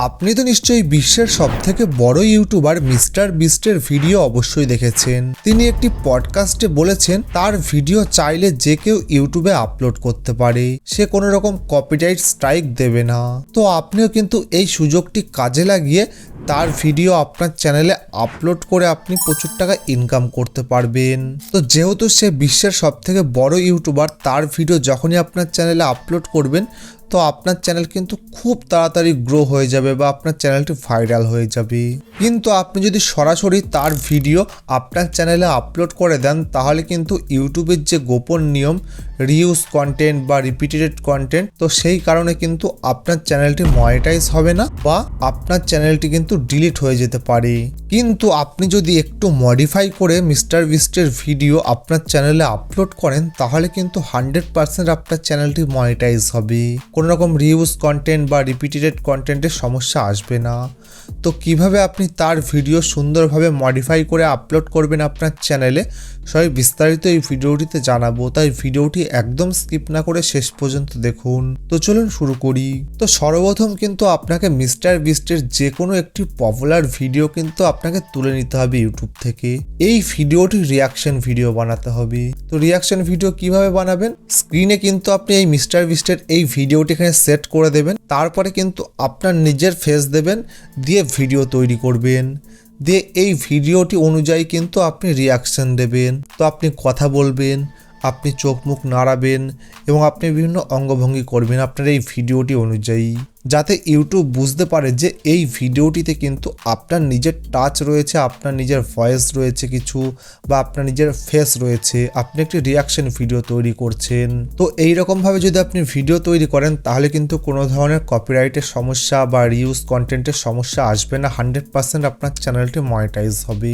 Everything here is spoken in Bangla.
আপনি তো নিশ্চয়ই বিশ্বের সবথেকে বড় ইউটিউবার মিস্টার বিস্টের ভিডিও অবশ্যই দেখেছেন। তিনি একটি পডকাস্টে বলেছেন তার ভিডিও চাইলে যে কেউ ইউটিউবে আপলোড করতে পারে, সে কোনো রকম কপিরাইট স্ট্রাইক দেবে না। তো আপনিও কিন্তু এই সুযোগটি কাজে লাগিয়ে তার ভিডিও আপনার চ্যানেলে আপলোড করে আপনি প্রচুর টাকা ইনকাম করতে পারবেন। তো যেহেতু সে বিশ্বের সবথেকে বড় ইউটিউবার, তার ভিডিও যখনই আপনার চ্যানেলে আপলোড করবেন তো আপনার চ্যানেল কিন্তু খুব তাড়াতাড়ি গ্রো হয়ে যাবে বা আপনার চ্যানেলটি ভাইরাল হয়ে যাবে। কিন্তু আপনি যদি সরাসরি তার ভিডিও আপনার চ্যানেলে আপলোড করে দেন তাহলে কিন্তু ইউটিউবের যে গোপন নিয়ম রিউজ কন্টেন্ট বা রিপিটেড কন্টেন্ট, তো সেই কারণে কিন্তু আপনার চ্যানেলটি মনিটাইজ হবে না বা আপনার চ্যানেলটি কিন্তু ডিলিট হয়ে যেতে পারে। কিন্তু আপনি যদি একটু মডিফাই করে মিস্টার বিস্টের ভিডিও আপনার চ্যানেলে আপলোড করেন তাহলে কিন্তু 100% আপনার চ্যানেলটি মনিটাইজ হবে। কোনো রকম রিউজ কন্টেন্ট বা রিপিটেড কন্টেন্টের সমস্যা আসবে না। তো কিভাবে আপনি তার ভিডিও সুন্দরভাবে মডিফাই করে আপলোড করবেন আপনার চ্যানেলে, সবাই বিস্তারিত এই ভিডিওটিতে জানাবো, তাই ভিডিওটি একদম স্কিপ না করে শেষ পর্যন্ত দেখুন। তো চলুন শুরু করি। তো সর্বপ্রথম কিন্তু আপনাকে মিস্টার বিস্টের যে কোনো একটি পপুলার ভিডিও কিন্তু আপনাকে তুলে নিতে হবে ইউটিউব থেকে। এই ভিডিওটি রিয়াকশন ভিডিও বানাতে হবে। তো রিয়াকশন ভিডিও কিভাবে বানাবেন, স্ক্রিনে কিন্তু আপনি এই মিস্টার বিস্টের এই ভিডিওটি এখানে সেট করে দেবেন, তারপরে কিন্তু আপনার নিজের ফেস দেবেন, দিয়ে ভিডিও তৈরি করবেন, দিয়ে এই ভিডিওটি অনুযায়ী কিন্তু আপনি রিয়াকশন দেবেন। তো আপনি কথা বলবেন, আপনি চোখ মুখ নাড়াবেন এবং আপনি বিভিন্ন অঙ্গভঙ্গি করবেন আপনার এই ভিডিওটি অনুযায়ী, যাতে ইউটিউব বুঝতে পারে যে এই ভিডিওটিতে কিন্তু আপনার নিজের টাচ রয়েছে, আপনার নিজের ভয়েস রয়েছে কিছু, বা আপনার নিজের ফেস রয়েছে, আপনি একটি রিয়াকশন ভিডিও তৈরি করছেন। তো এইরকমভাবে যদি আপনি ভিডিও তৈরি করেন তাহলে কিন্তু কোনো ধরনের কপিরাইটের সমস্যা বা রিউজ কন্টেন্টের সমস্যা আসবে না, 100% আপনার চ্যানেলটি মনিটাইজ হবে।